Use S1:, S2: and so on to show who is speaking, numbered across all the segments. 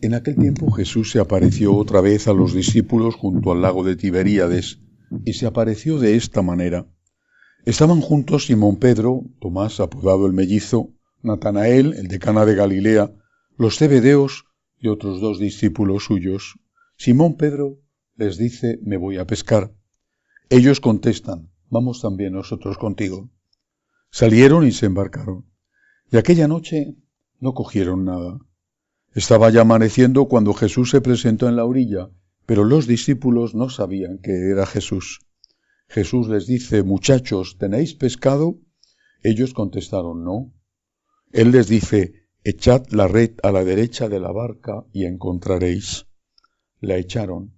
S1: En aquel tiempo Jesús se apareció otra vez a los discípulos junto al lago de Tiberíades, y se apareció de esta manera. Estaban juntos Simón Pedro, Tomás apodado el Mellizo, Natanael, el de Cana de Galilea, los Zebedeos y otros 2 discípulos suyos. Simón Pedro les dice: me voy a pescar. Ellos contestan: vamos también nosotros contigo. Salieron y se embarcaron. Y aquella noche no cogieron nada. Estaba ya amaneciendo cuando Jesús se presentó en la orilla, pero los discípulos no sabían que era Jesús. Jesús les dice: muchachos, ¿tenéis pescado? Ellos contestaron: no. Él les dice: echad la red a la derecha de la barca y encontraréis. La echaron,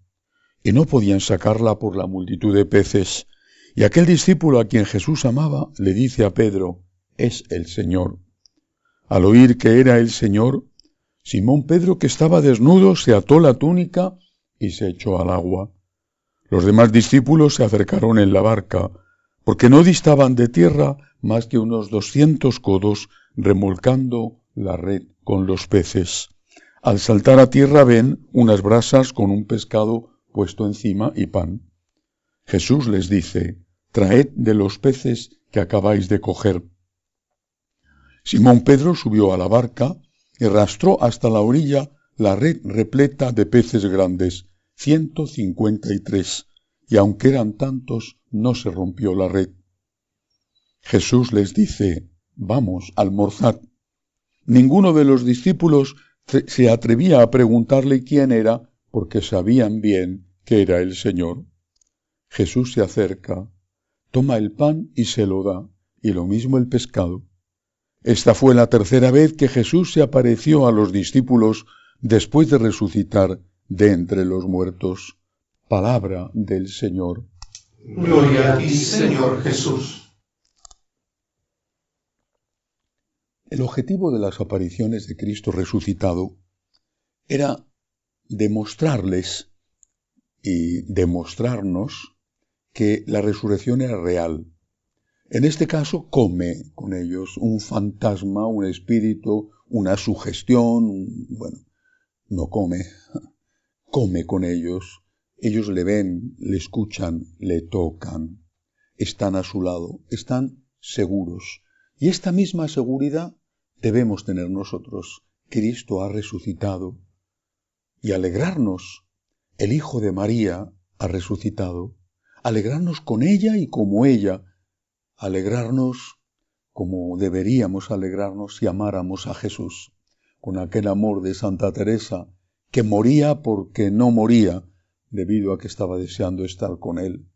S1: y no podían sacarla por la multitud de peces. Y aquel discípulo a quien Jesús amaba le dice a Pedro: es el Señor. Al oír que era el Señor, Simón Pedro, que estaba desnudo, se ató la túnica y se echó al agua. Los demás discípulos se acercaron en la barca, porque no distaban de tierra más que unos 200 codos, remolcando la red con los peces. Al saltar a tierra ven unas brasas con un pescado puesto encima y pan. Jesús les dice: traed de los peces que acabáis de coger. Simón Pedro subió a la barca y arrastró hasta la orilla la red repleta de peces grandes, 153, y aunque eran tantos, no se rompió la red. Jesús les dice: vamos, almorzad. Ninguno de los discípulos se atrevía a preguntarle quién era, porque sabían bien que era el Señor. Jesús se acerca, toma el pan y se lo da, y lo mismo el pescado. Esta fue la tercera vez que Jesús se apareció a los discípulos después de resucitar de entre los muertos. Palabra del Señor.
S2: Gloria a ti, Señor Jesús.
S1: El objetivo de las apariciones de Cristo resucitado era demostrarles y demostrarnos que la resurrección era real. En este caso, come con ellos un fantasma, un espíritu, una sugestión, no come, come con ellos. Ellos le ven, le escuchan, le tocan, están a su lado, están seguros. Y esta misma seguridad debemos tener nosotros. Cristo ha resucitado. Y alegrarnos, el Hijo de María ha resucitado. Alegrarnos con ella y como ella. Alegrarnos como deberíamos alegrarnos si amáramos a Jesús, con aquel amor de Santa Teresa, que moría porque no moría, debido a que estaba deseando estar con Él,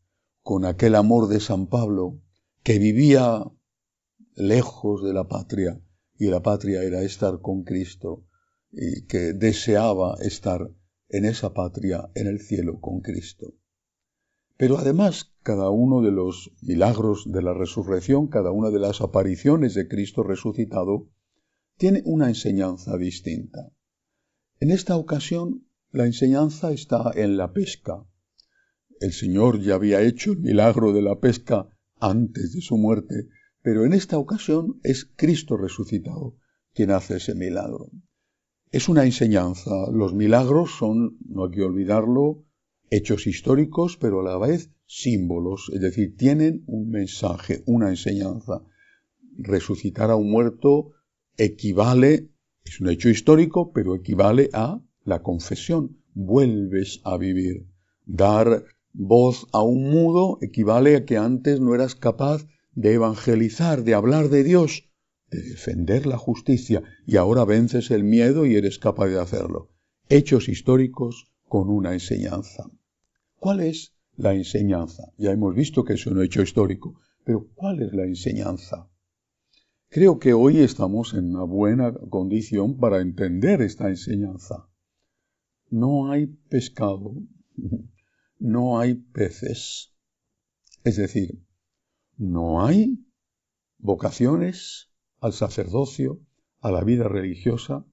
S1: con aquel amor de San Pablo, que vivía lejos de la patria, y la patria era estar con Cristo, y que deseaba estar en esa patria, en el cielo, con Cristo. Pero además, cada uno de los milagros de la resurrección, cada una de las apariciones de Cristo resucitado, tiene una enseñanza distinta. En esta ocasión, la enseñanza está en la pesca. El Señor ya había hecho el milagro de la pesca antes de su muerte, pero en esta ocasión es Cristo resucitado quien hace ese milagro. Es una enseñanza. Los milagros son, no hay que olvidarlo, hechos históricos, pero a la vez símbolos, es decir, tienen un mensaje, una enseñanza. Resucitar a un muerto equivale, es un hecho histórico, pero equivale a la confesión. Vuelves a vivir. Dar voz a un mudo equivale a que antes no eras capaz de evangelizar, de hablar de Dios, de defender la justicia, y ahora vences el miedo y eres capaz de hacerlo. Hechos históricos con una enseñanza. ¿Cuál es la enseñanza? Ya hemos visto que es un hecho histórico, pero ¿cuál es la enseñanza? Creo que hoy estamos en una buena condición para entender esta enseñanza. No hay pescado, no hay peces. Es decir, no hay vocaciones al sacerdocio, a la vida religiosa,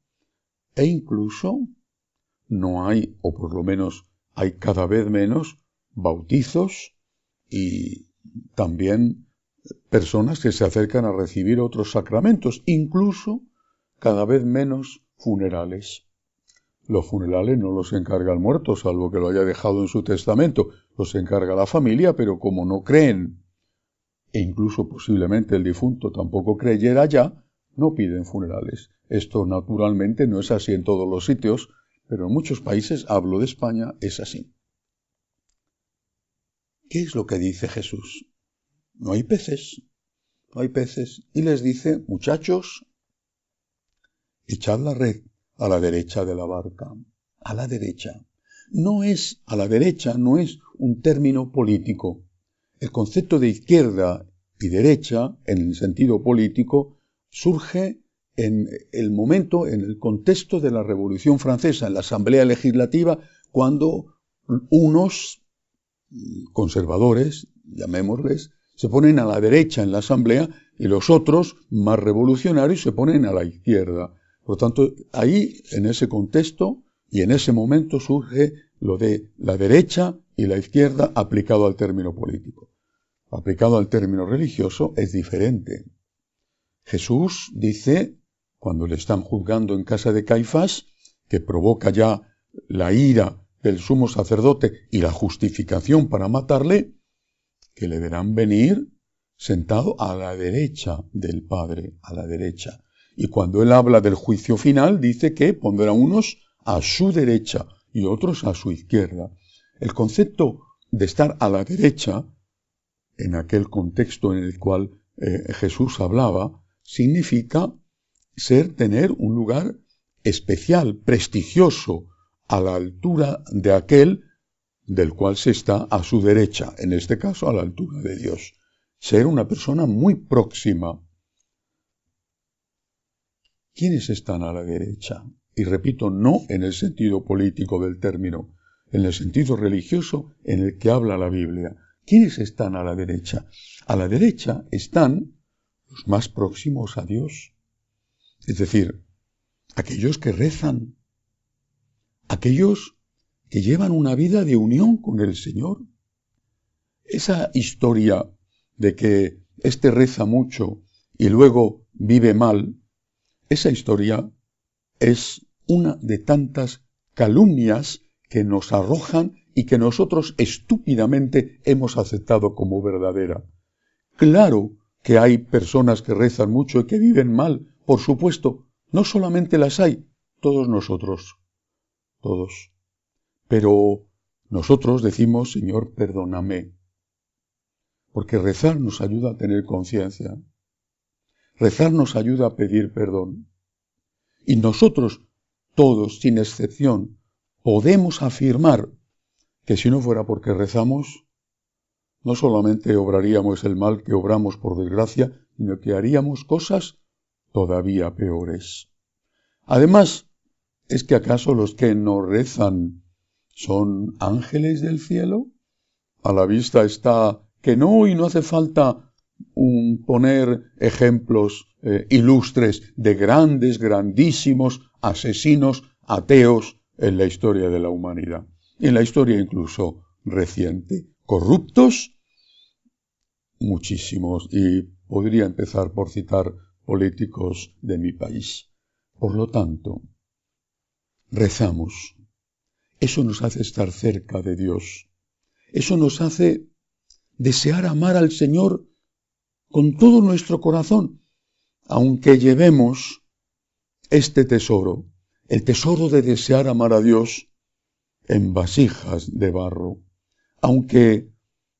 S1: e incluso no hay, o por lo menos hay cada vez menos, bautizos y también personas que se acercan a recibir otros sacramentos, incluso cada vez menos funerales. Los funerales no los encarga el muerto, salvo que lo haya dejado en su testamento. Los encarga la familia, pero como no creen, e incluso posiblemente el difunto tampoco creyera ya, no piden funerales. Esto naturalmente no es así en todos los sitios, pero en muchos países, hablo de España, es así. ¿Qué es lo que dice Jesús? No hay peces, no hay peces. Y les dice, muchachos, echad la red a la derecha de la barca. A la derecha. No es a la derecha, no es un término político. El concepto de izquierda y derecha, en el sentido político, surge en el momento, en el contexto de la Revolución Francesa, en la Asamblea Legislativa, cuando unos conservadores, llamémosles, se ponen a la derecha en la Asamblea y los otros, más revolucionarios, se ponen a la izquierda. Por lo tanto, ahí, en ese contexto y en ese momento, surge lo de la derecha y la izquierda aplicado al término político. Aplicado al término religioso es diferente. Jesús dice, cuando le están juzgando en casa de Caifás, que provoca ya la ira del sumo sacerdote y la justificación para matarle, que le verán venir sentado a la derecha del Padre, a la derecha. Y cuando él habla del juicio final, dice que pondrá unos a su derecha y otros a su izquierda. El concepto de estar a la derecha, en aquel contexto en el cual Jesús hablaba, significa tener un lugar especial, prestigioso, a la altura de aquel del cual se está a su derecha, en este caso a la altura de Dios. Ser una persona muy próxima. ¿Quiénes están a la derecha? Y repito, no en el sentido político del término, en el sentido religioso en el que habla la Biblia. ¿Quiénes están a la derecha? A la derecha están los más próximos a Dios. Es decir, aquellos que rezan, aquellos que llevan una vida de unión con el Señor. Esa historia de que éste reza mucho y luego vive mal, esa historia es una de tantas calumnias que nos arrojan y que nosotros estúpidamente hemos aceptado como verdadera. Claro que hay personas que rezan mucho y que viven mal, por supuesto, no solamente las hay, todos nosotros, todos. Pero nosotros decimos, Señor, perdóname, porque rezar nos ayuda a tener conciencia. Rezar nos ayuda a pedir perdón. Y nosotros, todos, sin excepción, podemos afirmar que si no fuera porque rezamos, no solamente obraríamos el mal que obramos por desgracia, sino que haríamos cosas todavía peores. Además, ¿es que acaso los que no rezan son ángeles del cielo? A la vista está que no, y no hace falta poner ejemplos ilustres de grandes, grandísimos asesinos ateos en la historia de la humanidad, en la historia incluso reciente. Corruptos, muchísimos, y podría empezar por citar políticos de mi país. Por lo tanto, rezamos. Eso nos hace estar cerca de Dios. Eso nos hace desear amar al Señor con todo nuestro corazón, aunque llevemos este tesoro, el tesoro de desear amar a Dios en vasijas de barro, aunque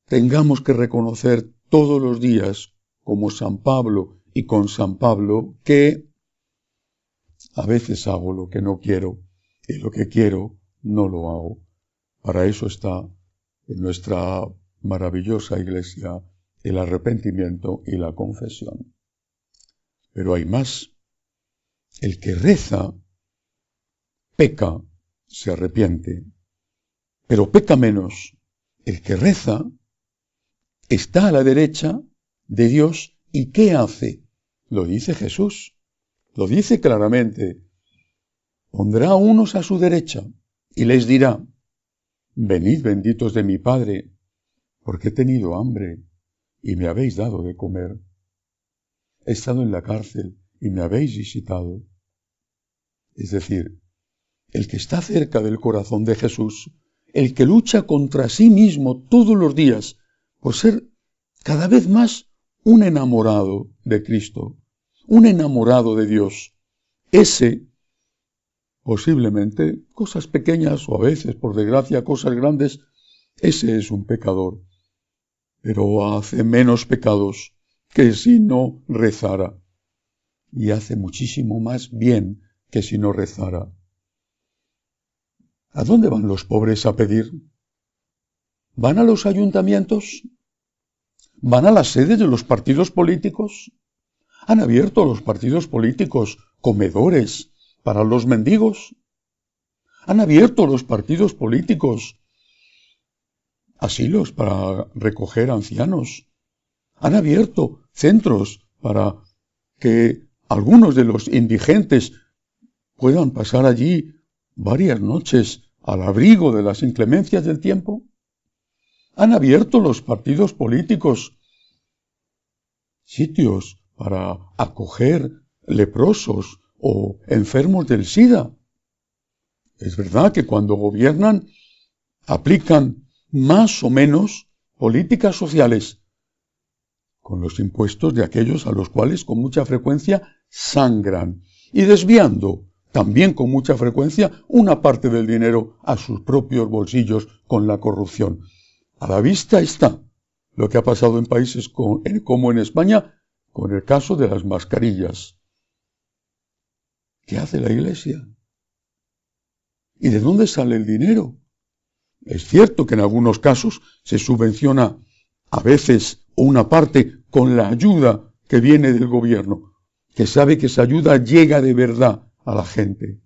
S1: tengamos que reconocer todos los días, como San Pablo y con San Pablo, que a veces hago lo que no quiero y lo que quiero no lo hago. Para eso está en nuestra maravillosa Iglesia el arrepentimiento y la confesión. Pero hay más. El que reza, peca, se arrepiente, pero peca menos. El que reza está a la derecha de Dios y ¿qué hace? Lo dice Jesús, lo dice claramente. Pondrá a unos a su derecha y les dirá, venid benditos de mi Padre, porque he tenido hambre y me habéis dado de comer. He estado en la cárcel y me habéis visitado. Es decir, el que está cerca del corazón de Jesús, el que lucha contra sí mismo todos los días por ser cada vez más un enamorado de Cristo, un enamorado de Dios, ese, posiblemente, cosas pequeñas o a veces, por desgracia, cosas grandes, ese es un pecador, pero hace menos pecados que si no rezara, y hace muchísimo más bien que si no rezara. ¿A dónde van los pobres a pedir? ¿Van a los ayuntamientos? ¿Van a las sedes de los partidos políticos? ¿Han abierto los partidos políticos comedores para los mendigos? ¿Han abierto los partidos políticos asilos para recoger ancianos? ¿Han abierto centros para que algunos de los indigentes puedan pasar allí varias noches al abrigo de las inclemencias del tiempo? ¿Han abierto los partidos políticos sitios para acoger leprosos o enfermos del SIDA? Es verdad que cuando gobiernan aplican más o menos políticas sociales con los impuestos de aquellos a los cuales con mucha frecuencia sangran y desviando también con mucha frecuencia una parte del dinero a sus propios bolsillos con la corrupción. A la vista está lo que ha pasado en países como en España con el caso de las mascarillas. ¿Qué hace la Iglesia? ¿Y de dónde sale el dinero? Es cierto que en algunos casos se subvenciona a veces una parte con la ayuda que viene del gobierno, que sabe que esa ayuda llega de verdad a la gente.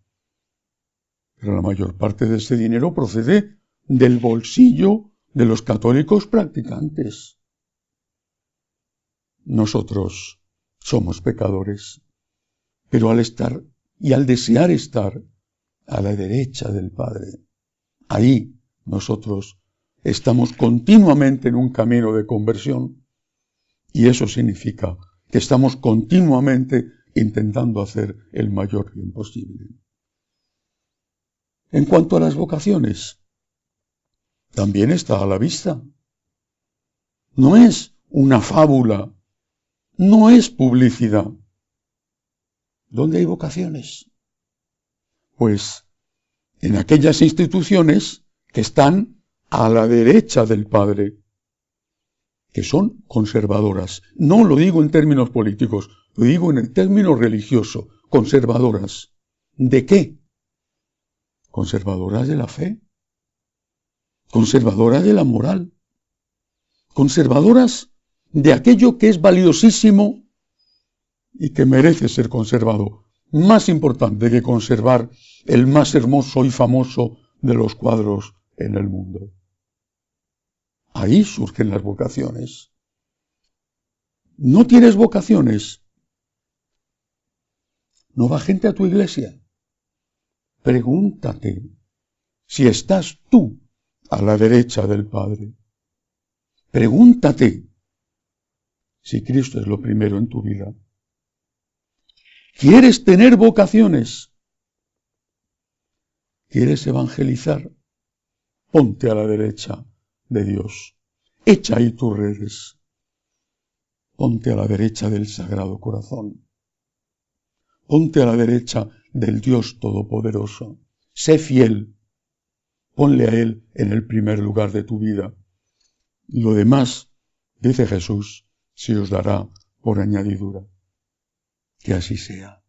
S1: Pero la mayor parte de ese dinero procede del bolsillo de los católicos practicantes. Nosotros somos pecadores, pero al estar y al desear estar a la derecha del Padre, ahí nosotros estamos continuamente en un camino de conversión y eso significa que estamos continuamente intentando hacer el mayor bien posible. En cuanto a las vocaciones, también está a la vista. No es una fábula, no es publicidad. ¿Dónde hay vocaciones? Pues en aquellas instituciones que están a la derecha del Padre, que son conservadoras. No lo digo en términos políticos, lo digo en el término religioso, conservadoras. ¿De qué? Conservadoras de la fe, conservadoras de la moral, conservadoras de aquello que es valiosísimo y que merece ser conservado. Más importante que conservar el más hermoso y famoso de los cuadros en el mundo. Ahí surgen las vocaciones. ¿No tienes vocaciones? ¿No va gente a tu iglesia? Pregúntate si estás tú a la derecha del Padre. Pregúntate si Cristo es lo primero en tu vida. ¿Quieres tener vocaciones? ¿Quieres evangelizar? Ponte a la derecha de Dios. Echa ahí tus redes. Ponte a la derecha del Sagrado Corazón. Ponte a la derecha del Dios Todopoderoso. Sé fiel. Ponle a Él en el primer lugar de tu vida. Lo demás, dice Jesús, se os dará por añadidura. Que así sea.